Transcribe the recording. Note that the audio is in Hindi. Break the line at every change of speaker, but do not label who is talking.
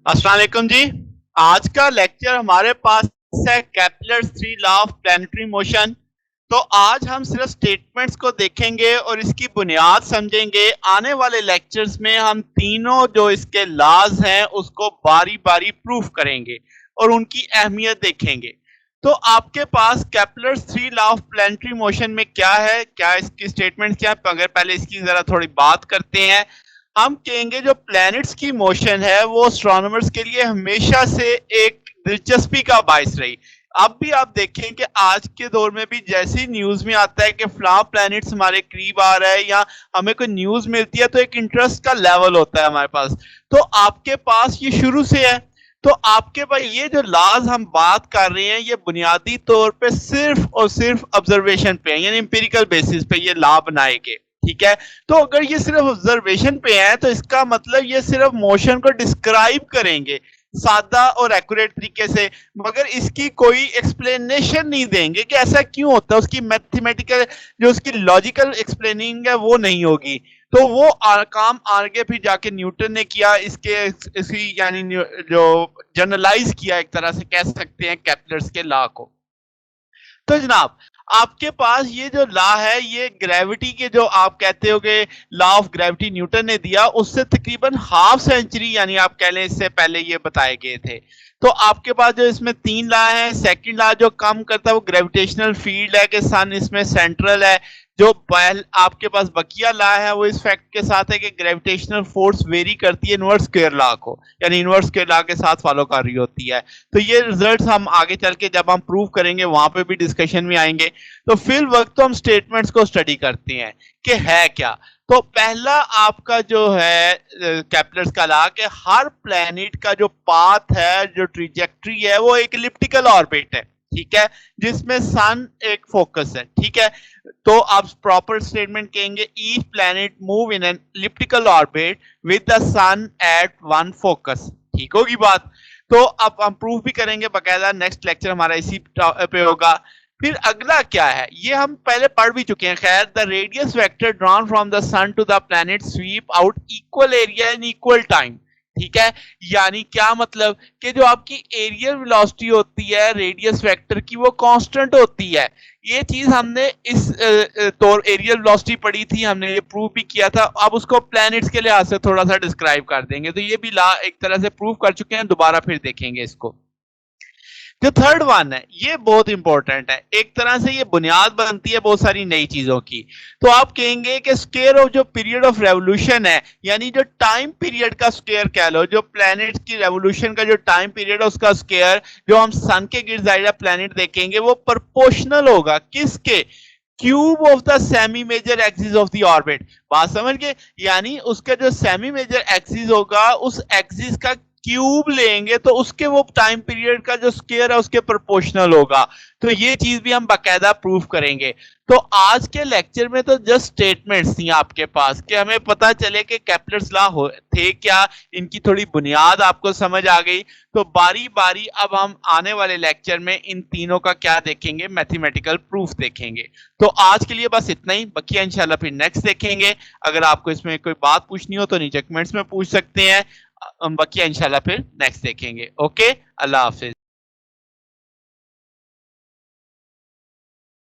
अस्सलाम वालेकुम जी। आज का लेक्चर हमारे पास है Kepler's three law of planetary motion. तो आज हम सिर्फ स्टेटमेंट्स को देखेंगे और इसकी बुनियाद समझेंगे। आने वाले लेक्चर्स में हम तीनों जो इसके लॉज हैं उसको बारी बारी प्रूफ करेंगे और उनकी अहमियत देखेंगे। तो आपके पास Kepler's three law of planetary motion में क्या है, क्या इसकी स्टेटमेंट क्या है, अगर पहले इसकी जरा थोड़ी बात करते हैं। हम कहेंगे जो प्लैनेट्स की मोशन है वो एस्ट्रोनॉमर्स के लिए हमेशा से एक दिलचस्पी का बायस रही। अब भी आप देखें कि आज के दौर में भी जैसी न्यूज में आता है कि फलां प्लैनेट्स हमारे करीब आ रहा है या हमें कोई न्यूज मिलती है तो एक इंटरेस्ट का लेवल होता है हमारे पास। तो आपके पास ये शुरू से है। तो आपके पास ये जो लॉज हम बात कर रहे हैं ये बुनियादी तौर पे सिर्फ और सिर्फ ऑब्जर्वेशन पे है, यानी एम्पिरिकल बेसिस पे ये लॉ बनाए गए। ठीक है। तो अगर ये सिर्फ ऑब्जर्वेशन पे है तो इसका मतलब ये सिर्फ मोशन को डिस्क्राइब करेंगे सादा और एक्यूरेट तरीके से, मगर इसकी कोई एक्सप्लेनेशन नहीं देंगे कि ऐसा क्यों होता है। उसकी मैथमेटिकल जो उसकी लॉजिकल एक्सप्लेनिंग है वो नहीं होगी। तो वो काम आगे फिर जाके न्यूटन ने किया, इसकी यानी जो जनरलाइज किया एक तरह से कह सकते हैं केपलर्स के लॉ को। तो जनाब आपके पास ये जो लॉ है ये ग्रेविटी के जो आप कहते हो कि लॉ ऑफ ग्रेविटी न्यूटन ने दिया उससे तकरीबन हाफ सेंचुरी यानी आप कह लें इससे पहले ये बताए गए थे। तो आपके पास जो इसमें तीन लॉ है, सेकंड लॉ जो काम करता है वो ग्रेविटेशनल फील्ड है कि सन इसमें सेंट्रल है। जो पहले आपके पास बकिया लॉ है वो इस फैक्ट के साथ है कि ग्रेविटेशनल फोर्स वेरी करती है इनवर्स स्क्वायर लॉ को, यानी इनवर्स स्क्वायर लॉ के साथ फॉलो कर रही होती है। तो ये रिजल्ट्स हम आगे चल के जब हम प्रूव करेंगे वहां पे भी डिस्कशन में आएंगे। तो फिल वक्त तो हम स्टेटमेंट्स को स्टडी करते हैं कि है क्या। तो पहला आपका जो है केपलर्स का लॉ कि हर प्लेनेट का जो पाथ है, जो ट्रिजेक्ट्री है वो एक इलिप्टिकल ऑर्बिट है। ठीक है, जिसमें सन एक फोकस है। ठीक है, तो आप प्रॉपर स्टेटमेंट कहेंगे each planet move in an elliptical orbit with the sun at one focus. ठीक होगी बात। तो अब हम प्रूफ भी करेंगे बकायदा, नेक्स्ट लेक्चर हमारा इसी पे होगा। फिर अगला क्या है ये हम पहले पढ़ भी चुके हैं। खैर, the radius vector drawn from the sun to the planet sweep out equal area in equal time. ठीक है, यानी क्या मतलब कि जो आपकी एरियल वेलोसिटी होती है रेडियस वेक्टर की वो कांस्टेंट होती है। ये चीज हमने इस तौर एरियल वेलोसिटी पढ़ी थी, हमने ये प्रूव भी किया था। अब उसको प्लैनेट्स के लिहाज से थोड़ा सा डिस्क्राइब कर देंगे। तो ये भी ला एक तरह से प्रूव कर चुके हैं, दोबारा फिर देखेंगे इसको। जो थर्ड वन है ये बहुत इंपॉर्टेंट है, एक तरह से ये बुनियाद बनती है बहुत सारी नई चीजों की। तो आप कहेंगे कि स्क्वायर ऑफ जो पीरियड ऑफ रेवोल्यूशन है, यानी जो टाइम पीरियड का स्क्वायर कह लो, जो प्लैनेट की रेवोल्यूशन का जो टाइम पीरियड है उसका स्क्वायर जो हम सन के गिर्द जाहिर प्लैनेट देखेंगे वो प्रोपोर्शनल होगा किसके, cube of the semi major axis of the orbit. बात समझ गए, यानी उसका जो सेमी मेजर एक्सिस होगा उस एक्सिस का क्यूब लेंगे तो उसके वो टाइम पीरियड का जो स्क्वायर है उसके प्रोपोर्शनल होगा। तो ये चीज भी हम बाकायदा प्रूफ करेंगे। तो आज के लेक्चर में तो जस्ट स्टेटमेंट्स थी आपके पास कि हमें पता चले कि केपलर्स लॉ थे क्या, इनकी थोड़ी बुनियाद आपको समझ आ गई। तो बारी बारी अब हम आने वाले लेक्चर में इन तीनों का क्या देखेंगे, मैथमेटिकल प्रूफ देखेंगे। तो आज के लिए बस इतना ही, बाकी इंशाल्लाह फिर नेक्स्ट देखेंगे। अगर आपको इसमें कोई बात पूछनी हो तो नीचे कमेंट्स में पूछ सकते हैं, हम बाकी इंशाल्लाह फिर नेक्स्ट देखेंगे। ओके, अल्लाह हाफिज।